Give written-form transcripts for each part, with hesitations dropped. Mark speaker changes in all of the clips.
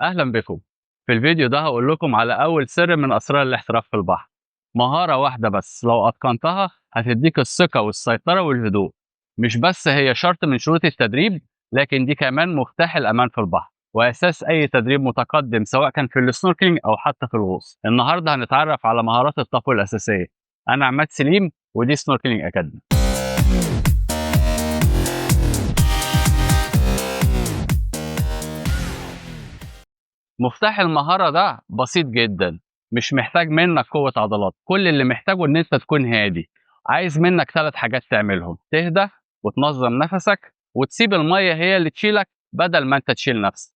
Speaker 1: أهلا بكم. في الفيديو ده هقول لكم على أول سر من أسرار الاحتراف في البحر. مهارة واحدة بس لو أتقنتها هتديك الثقة والسيطرة والهدوء. مش بس هي شرط من شروط التدريب، لكن دي كمان مفتاح الأمان في البحر وأساس أي تدريب متقدم سواء كان في السنوركلينج أو حتى في الغوص. النهاردة هنتعرف على مهارات الطفو الأساسية. أنا عماد سليم ودي سنوركلينج أكاديمي. مفتاح المهارة ده بسيط جدًا، مش محتاج منك قوة عضلات، كل اللي محتاجه إن أنت تكون هادي. عايز منك 3 حاجات تعملهم، تهدى وتنظم نفسك وتسيب المَيّة هي اللي تشيلك بدل ما أنت تشيل نفسك.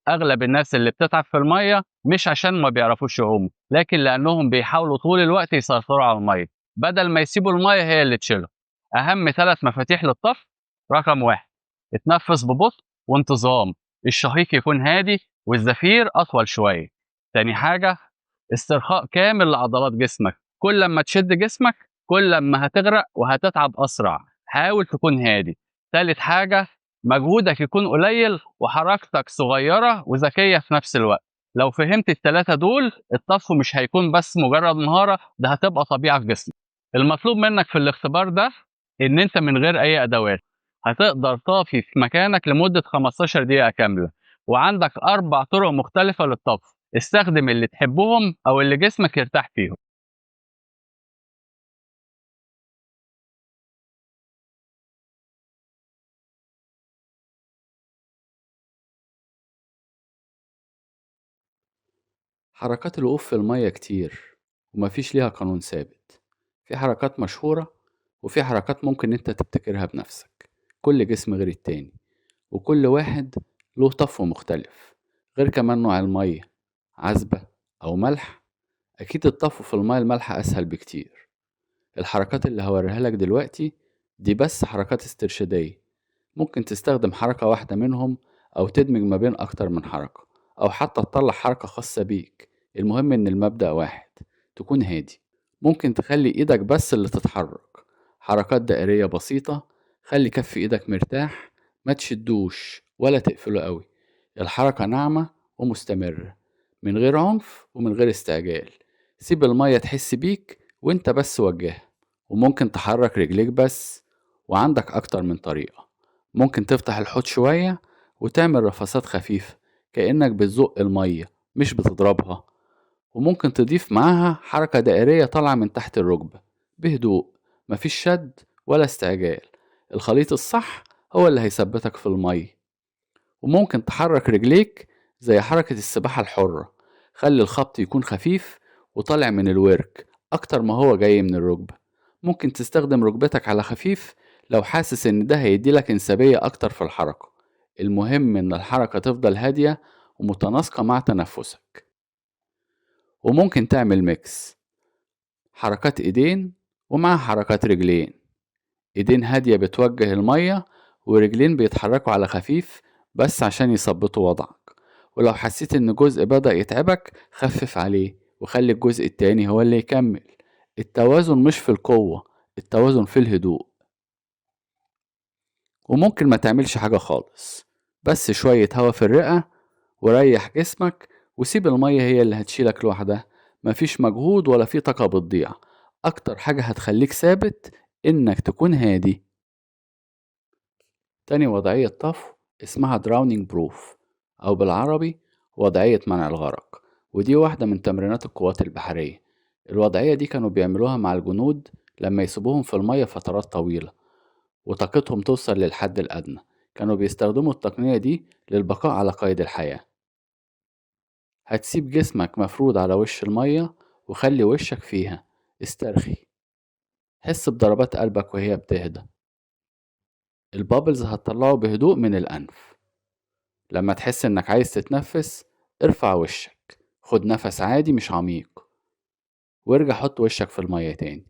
Speaker 1: أغلب الناس اللي بتتعب في المَيّة مش عشان ما بيعرفوش يعوموا، لكن لأنهم بيحاولوا طول الوقت يسيطروا على المَيّة، بدل ما يسيبوا المَيّة هي اللي تشيلهم. أهم 3 مفاتيح للطفو: رقم 1، اتنفس ببطء وانتظام، الشهيق يكون هادي والزفير أطول شوية. تاني حاجة، استرخاء كامل لعضلات جسمك، كل لما تشد جسمك كل لما هتغرق وهتتعب أسرع، حاول تكون هادي. تالت حاجة، مجهودك يكون قليل وحركتك صغيرة وذكية في نفس الوقت. لو فهمت التلاتة دول الطفو مش هيكون بس مجرد مهارة، ده هتبقى طبيعة في جسمك. المطلوب منك في الاختبار ده إن أنت من غير أي أدوات هتقدر طافي في مكانك لمدة 15 دقيقة كاملة، وعندك 4 طرق مختلفة للطبخ، استخدم اللي تحبهم أو اللي جسمك يرتاح فيهم.
Speaker 2: حركات الوقوف في المية كتير ومفيش ليها قانون ثابت. في حركات مشهورة وفي حركات ممكن انت تبتكرها بنفسك. كل جسم غير التاني، وكل واحد له طفو مختلف. غير كمان نوع المية، عذبة أو ملح. أكيد الطفو في المية المالحة أسهل بكتير. الحركات اللي هوريها لك دلوقتي دي بس حركات استرشادية. ممكن تستخدم حركة واحدة منهم أو تدمج ما بين أكتر من حركة، أو حتى تطلع حركة خاصة بيك. المهم إن المبدأ واحد، تكون هادي. ممكن تخلي إيدك بس اللي تتحرك، حركات دائرية بسيطة. خلي كف إيدك مرتاح، ما تشدوش ولا تقفله قوي. الحركة ناعمة ومستمرة، من غير عنف ومن غير استعجال. سيب المية تحس بيك وانت بس وجهها. وممكن تحرك رجليك بس، وعندك أكتر من طريقة. ممكن تفتح الحوض شوية وتعمل رفسات خفيفة كأنك بتزق المية مش بتضربها. وممكن تضيف معاها حركة دائرية طالعة من تحت الركبة بهدوء، مفيش شد ولا استعجال. الخليط الصح هو اللي هيثبتك في المية. وممكن تحرك رجليك زي حركة السباحة الحرة. خلي الخبط يكون خفيف وطالع من الورك أكتر ما هو جاي من الركبة. ممكن تستخدم ركبتك على خفيف لو حاسس إن ده هيديلك انسيابية أكتر في الحركة. المهم إن الحركة تفضل هادية ومتناسقة مع تنفسك. وممكن تعمل ميكس، حركات إيدين ومع حركات رجلين. إيدين هادية بتوجه المية، ورجلين بيتحركوا على خفيف بس عشان يثبتوا وضعك. ولو حسيت إن جزء بدأ يتعبك خفف عليه وخلي الجزء التاني هو اللي يكمل. التوازن مش في القوة، التوازن في الهدوء. وممكن ما تعملش حاجة خالص، بس شوية هوا في الرئة وريح جسمك، وسيب المية هي اللي هتشيلك لوحدها. مفيش مجهود ولا في طاقة بتضيع. أكتر حاجة هتخليك ثابت إنك تكون هادي. تاني وضعية طفو اسمها drowning proof، أو بالعربي وضعية منع الغرق. ودي واحدة من تمرينات القوات البحرية. الوضعية دي كانوا بيعملوها مع الجنود لما يسيبوهم في المية فترات طويلة وطاقتهم توصل للحد الأدنى. كانوا بيستخدموا التقنية دي للبقاء على قيد الحياة. هتسيب جسمك مفرود على وش المية وخلي وشك فيها. استرخي، حس بضربات قلبك وهي بتهدى. البابلز هتطلعه بهدوء من الأنف. لما تحس انك عايز تتنفس ارفع وشك، خد نفس عادي مش عميق، وارجع حط وشك في المية تاني.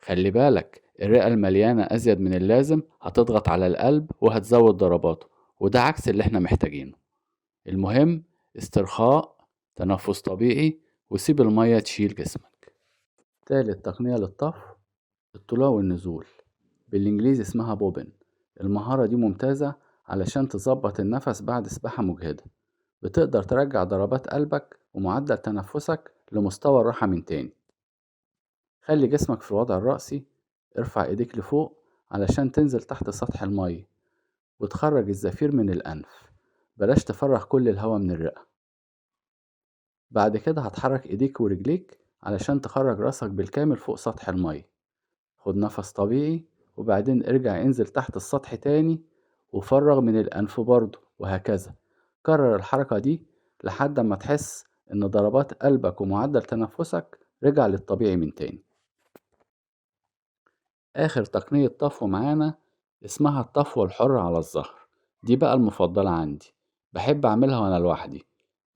Speaker 2: خلي بالك الرئة المليانة أزيد من اللازم هتضغط على القلب وهتزود ضرباته، وده عكس اللي احنا محتاجينه. المهم استرخاء، تنفس طبيعي، وسيب المية تشيل جسمك. تالت تقنية للطفو، الطلوع والنزول، بالإنجليزي اسمها بوبن. المهارة دي ممتازة علشان تظبط النفس بعد سباحة مجهدة. بتقدر ترجع ضربات قلبك ومعدل تنفسك لمستوى الراحة من تاني. خلي جسمك في الوضع الرأسي، ارفع ايديك لفوق علشان تنزل تحت سطح المية وتخرج الزفير من الأنف، بلاش تفرغ كل الهواء من الرئة. بعد كده هتحرك ايديك ورجليك علشان تخرج راسك بالكامل فوق سطح المية. خد نفس طبيعي وبعدين ارجع انزل تحت السطح تاني وفرغ من الأنف برضه، وهكذا. كرر الحركة دي لحد ما تحس إن ضربات قلبك ومعدل تنفسك رجع للطبيعي من تاني. آخر تقنية طفو معانا اسمها الطفو الحر على الظهر، دي بقى المفضلة عندي، بحب أعملها وأنا لوحدي،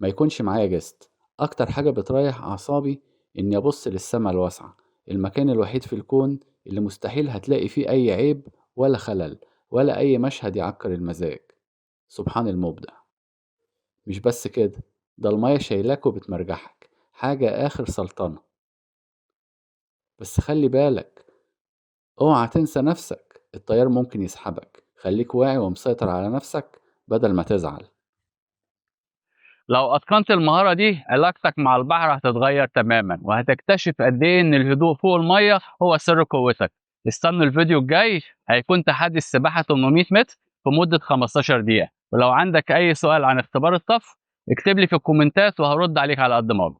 Speaker 2: ما يكونش معايا جست. أكتر حاجة بتريح أعصابي إني أبص للسما الواسعة، المكان الوحيد في الكون اللي مستحيل هتلاقي فيه أي عيب ولا خلل ولا أي مشهد يعكر المزاج. سبحان المبدع. مش بس كده، ده المية شايلاك وبتمرجحك، حاجة آخر سلطنة. بس خلي بالك، اوعى تنسى نفسك، التيار ممكن يسحبك، خليك واعي ومسيطر على نفسك بدل ما تزعل.
Speaker 1: لو اتقنت المهاره دي علاقتك مع البحر هتتغير تماما، وهتكتشف قد ايه ان الهدوء فوق الميه هو سر قوتك. استنوا الفيديو الجاي، هيكون تحدي السباحه 800 متر في مده 15 دقيقه. ولو عندك اي سؤال عن اختبار الطفو اكتب لي في الكومنتات وهرد عليك على قد ما اقدر.